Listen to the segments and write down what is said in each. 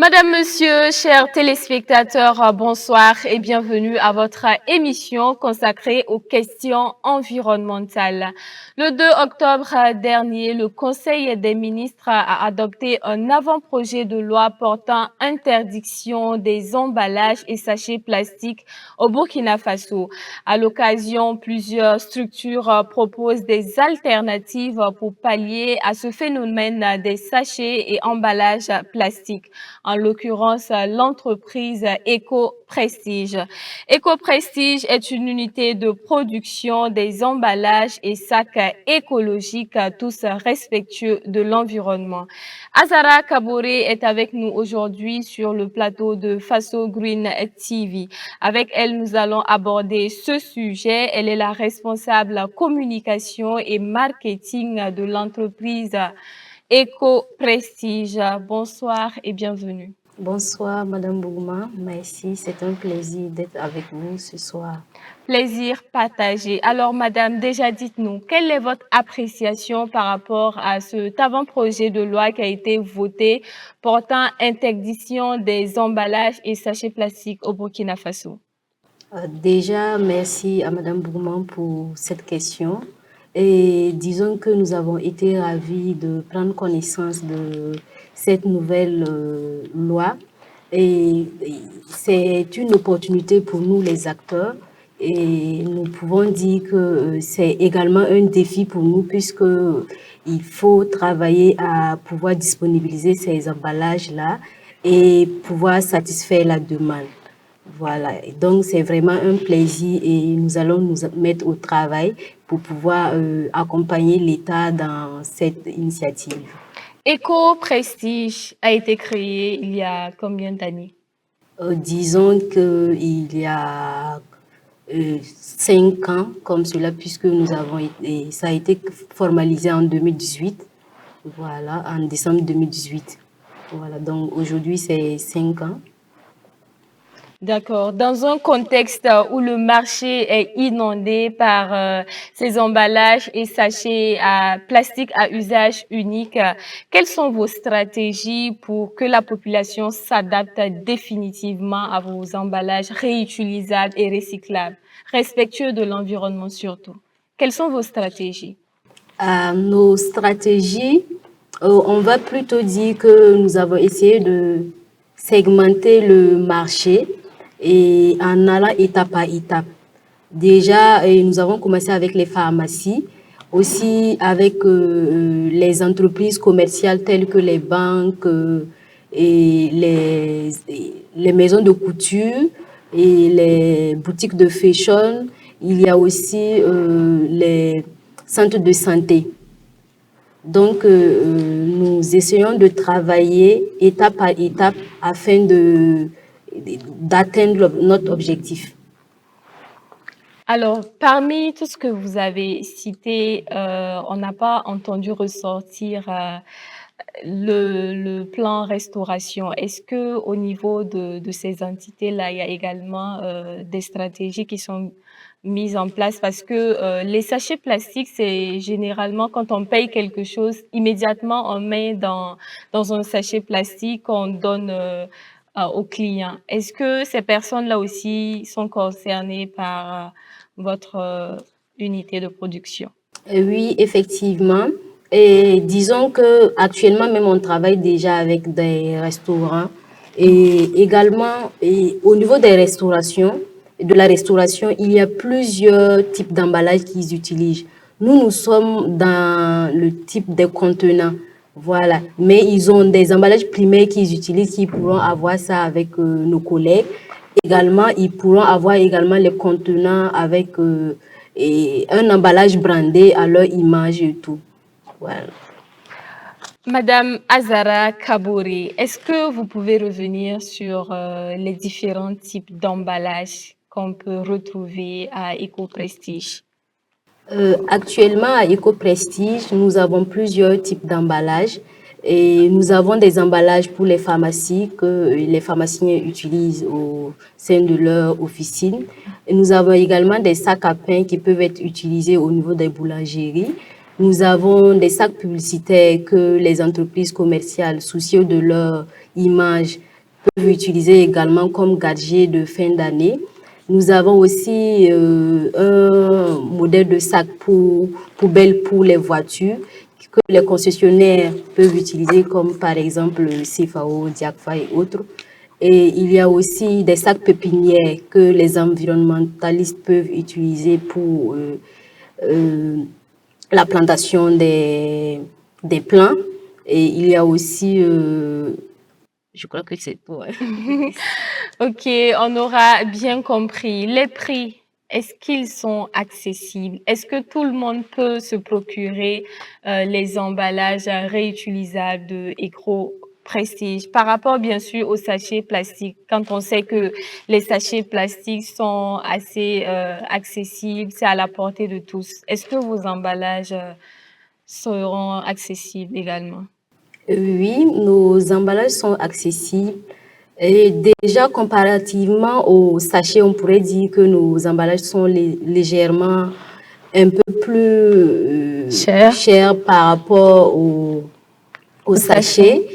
Madame, Monsieur, chers téléspectateurs, bonsoir et bienvenue à votre émission consacrée aux questions environnementales. Le 2 octobre dernier, le Conseil des ministres a adopté un avant-projet de loi portant interdiction des emballages et sachets plastiques au Burkina Faso. À l'occasion, plusieurs structures proposent des alternatives pour pallier à ce phénomène des sachets et emballages plastiques. En l'occurrence l'entreprise Eco-Prestige. Eco-Prestige est une unité de production des emballages et sacs écologiques, tous respectueux de l'environnement. Azara Kaboré est avec nous aujourd'hui sur le plateau de Faso Green TV. Avec elle, nous allons aborder ce sujet. Elle est la responsable communication et marketing de l'entreprise Eco-Prestige. Bonsoir et bienvenue. Bonsoir Madame Bourma, merci, c'est un plaisir d'être avec vous ce soir. Plaisir partagé. Alors Madame, déjà dites-nous, quelle est votre appréciation par rapport à cet avant-projet de loi qui a été voté portant interdiction des emballages et sachets plastiques au Burkina Faso? Déjà, merci à Madame Bourma pour cette question. Et disons que nous avons été ravis de prendre connaissance de cette nouvelle loi. Et c'est une opportunité pour nous, les acteurs. Et nous pouvons dire que c'est également un défi pour nous puisque il faut travailler à pouvoir disponibiliser ces emballages-là et pouvoir satisfaire la demande. Voilà, donc c'est vraiment un plaisir et nous allons nous mettre au travail pour pouvoir accompagner l'État dans cette initiative. Eco-Prestige a été créé il y a combien d'années? Disons qu'il y a 5 ans, comme cela, puisque nous avons été, ça a été formalisé en 2018, voilà, en décembre 2018. Voilà, donc aujourd'hui c'est 5 ans. D'accord. Dans un contexte où le marché est inondé par ces emballages et sachets à plastique à usage unique, quelles sont vos stratégies pour que la population s'adapte définitivement à vos emballages réutilisables et recyclables, respectueux de l'environnement surtout? Quelles sont vos stratégies? Nos stratégies, on va plutôt dire que nous avons essayé de segmenter le marché et en allant étape par étape. Déjà, nous avons commencé avec les pharmacies, aussi avec les entreprises commerciales telles que les banques et les maisons de couture et les boutiques de fashion. Il y a aussi les centres de santé. Donc, nous essayons de travailler étape par étape afin d'atteindre notre objectif. Alors, parmi tout ce que vous avez cité, on n'a pas entendu ressortir le plan restauration. Est-ce que au niveau de ces entités-là, il y a également des stratégies qui sont mises en place? Parce que les sachets plastiques, c'est généralement quand on paye quelque chose, immédiatement on met dans un sachet plastique qu'on donne aux clients. Est-ce que ces personnes-là aussi sont concernées par votre unité de production? Oui, effectivement. Et disons que actuellement même on travaille déjà avec des restaurants et également au niveau des restaurations, de la restauration, il y a plusieurs types d'emballages qu'ils utilisent. Nous sommes dans le type des contenants, voilà. Mais ils ont des emballages primaires qu'ils utilisent, qui pourront avoir ça avec nos collègues. Également, ils pourront avoir également les contenants avec et un emballage brandé à leur image et tout. Voilà. Madame Azara Kabouri, est-ce que vous pouvez revenir sur les différents types d'emballages qu'on peut retrouver à Eco-Prestige? Actuellement, à Eco-Prestige, nous avons plusieurs types d'emballages. Et nous avons des emballages pour les pharmacies que les pharmaciens utilisent au sein de leur officine. Et nous avons également des sacs à pain qui peuvent être utilisés au niveau des boulangeries. Nous avons des sacs publicitaires que les entreprises commerciales, soucieux de leur image, peuvent utiliser également comme gadget de fin d'année. Nous avons aussi un modèle de sac pour poubelle pour les voitures que les concessionnaires peuvent utiliser comme par exemple CFAO, Diakfa et autres. Et il y a aussi des sacs pépinières que les environnementalistes peuvent utiliser pour la plantation des plants. Et il y a aussi, je crois que c'est tout. Ouais. Ok, on aura bien compris. Les prix, est-ce qu'ils sont accessibles? Est-ce que tout le monde peut se procurer les emballages réutilisables de Eco Prestige par rapport bien sûr aux sachets plastiques? Quand on sait que les sachets plastiques sont assez accessibles, c'est à la portée de tous. Est-ce que vos emballages seront accessibles également? Oui, nos emballages sont accessibles. Et déjà, comparativement aux sachets, on pourrait dire que nos emballages sont légèrement un peu plus chers par rapport aux sachets.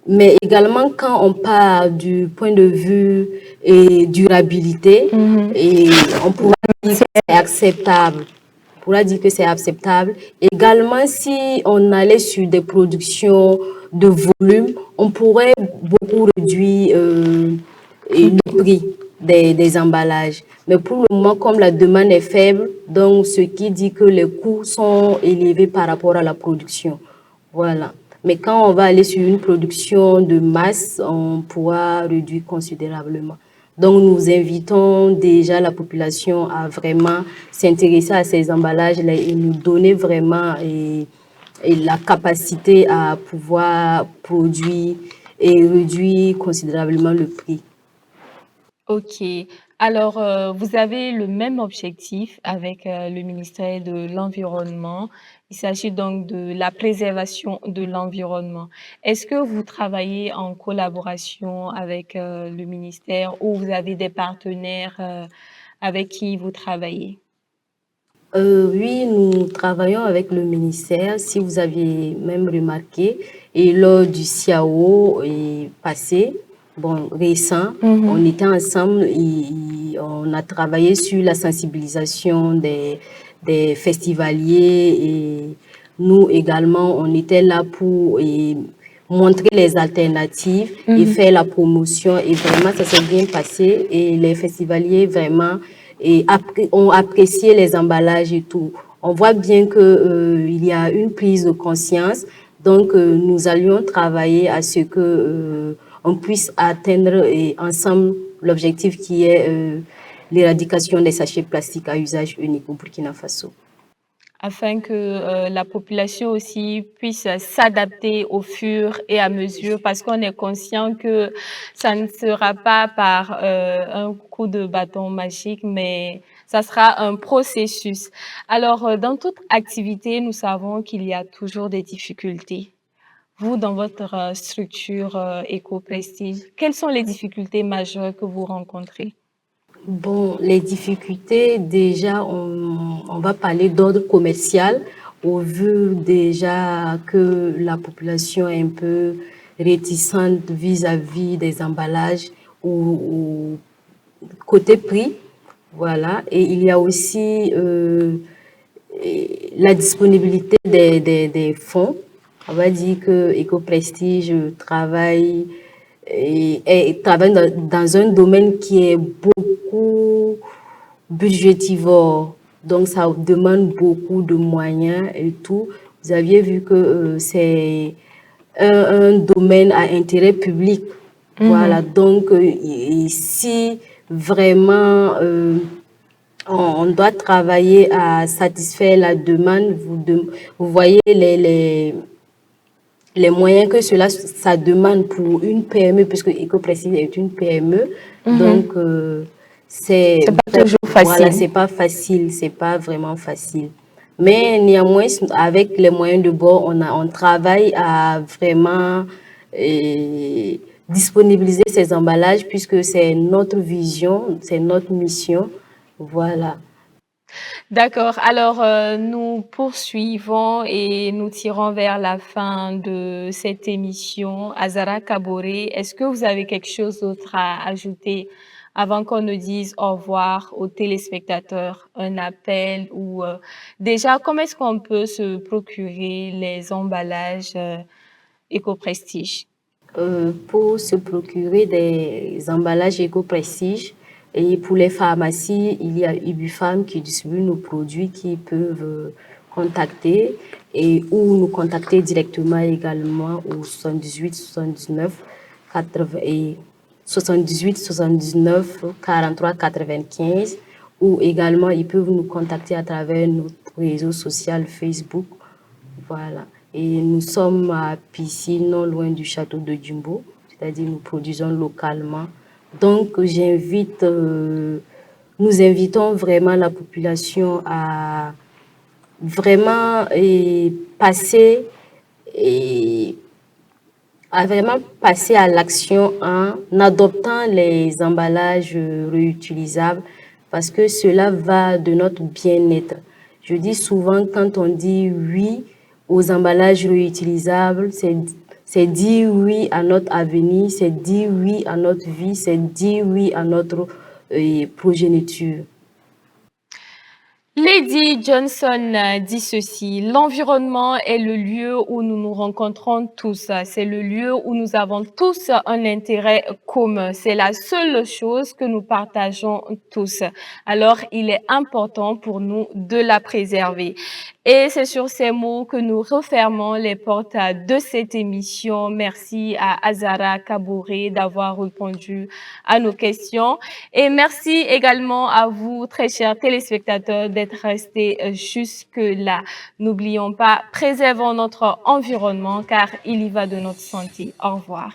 Mais également, quand on parle du point de vue et durabilité, et on pourra dire que c'est acceptable. On pourra dire que c'est acceptable. Également, si on allait sur des productions de volume, on pourrait beaucoup réduire le prix des emballages. Mais pour le moment, comme la demande est faible, donc ce qui dit que les coûts sont élevés par rapport à la production. Voilà. Mais quand on va aller sur une production de masse, on pourra réduire considérablement. Donc, nous invitons déjà la population à vraiment s'intéresser à ces emballages-là et nous donner vraiment la capacité à pouvoir produire et réduire considérablement le prix. Ok. Alors, vous avez le même objectif avec le ministère de l'Environnement. Il s'agit donc de la préservation de l'environnement. Est-ce que vous travaillez en collaboration avec le ministère ou vous avez des partenaires avec qui vous travaillez? Oui, nous travaillons avec le ministère. Si vous aviez même remarqué, et lors du CIAO passé, bon, récent, on était ensemble et on a travaillé sur la sensibilisation des festivaliers et nous également, on était là pour montrer les alternatives et faire la promotion et vraiment ça s'est bien passé et les festivaliers vraiment ont apprécié les emballages et tout. On voit bien que il y a une prise de conscience. Donc, nous allions travailler à ce que on puisse atteindre ensemble l'objectif qui est l'éradication des sachets plastiques à usage unique au Burkina Faso. Afin que la population aussi puisse s'adapter au fur et à mesure, parce qu'on est conscient que ça ne sera pas par un coup de bâton magique, mais ça sera un processus. Alors, dans toute activité, nous savons qu'il y a toujours des difficultés. Vous, dans votre structure Eco-Prestige, quelles sont les difficultés majeures que vous rencontrez? Bon, les difficultés, déjà, on va parler d'ordre commercial, au vu déjà que la population est un peu réticente vis-à-vis des emballages ou côté prix. Voilà. Et il y a aussi la disponibilité des fonds. On va dire que Eco-Prestige travaille et travaille dans un domaine qui est beaucoup budgétivore. Donc, ça demande beaucoup de moyens et tout. Vous aviez vu que c'est un domaine à intérêt public. Voilà. Donc, si vraiment on doit travailler à satisfaire la demande, vous voyez les moyens que ça demande pour une PME, puisque Eco-Prestige est une PME. Donc, c'est pas toujours facile. Voilà, c'est pas facile, c'est pas vraiment facile. Mais néanmoins, avec les moyens de bord, on travaille à vraiment disponibiliser ces emballages, puisque c'est notre vision, c'est notre mission. Voilà. D'accord. Alors, nous poursuivons et nous tirons vers la fin de cette émission. Azara Kaboré, est-ce que vous avez quelque chose d'autre à ajouter avant qu'on ne dise au revoir aux téléspectateurs, un appel ou déjà, comment est-ce qu'on peut se procurer les emballages Éco-Prestige? Pour se procurer des emballages éco-prestige. Et pour les pharmacies, il y a Ubifam qui distribue nos produits qui peuvent contacter ou nous contacter directement également au 78 79 80 et 78 79 43 95 ou également ils peuvent nous contacter à travers notre réseau social Facebook. Voilà. Et nous sommes à Pissy, non loin du château de Jumbo, c'est-à-dire nous produisons localement. Donc, nous invitons vraiment la population à vraiment passer et à vraiment passer à l'action en adoptant les emballages réutilisables parce que cela va de notre bien-être. Je dis souvent quand on dit oui aux emballages réutilisables, c'est dire oui à notre avenir, c'est dire oui à notre vie, c'est dire oui à notre progéniture. Lady Johnson dit ceci: l'environnement est le lieu où nous nous rencontrons tous. C'est le lieu où nous avons tous un intérêt commun. C'est la seule chose que nous partageons tous. Alors, il est important pour nous de la préserver. Et c'est sur ces mots que nous refermons les portes de cette émission. Merci à Azara Kaboré d'avoir répondu à nos questions. Et merci également à vous, très chers téléspectateurs, d'être restés jusque-là. N'oublions pas, préservons notre environnement car il y va de notre santé. Au revoir.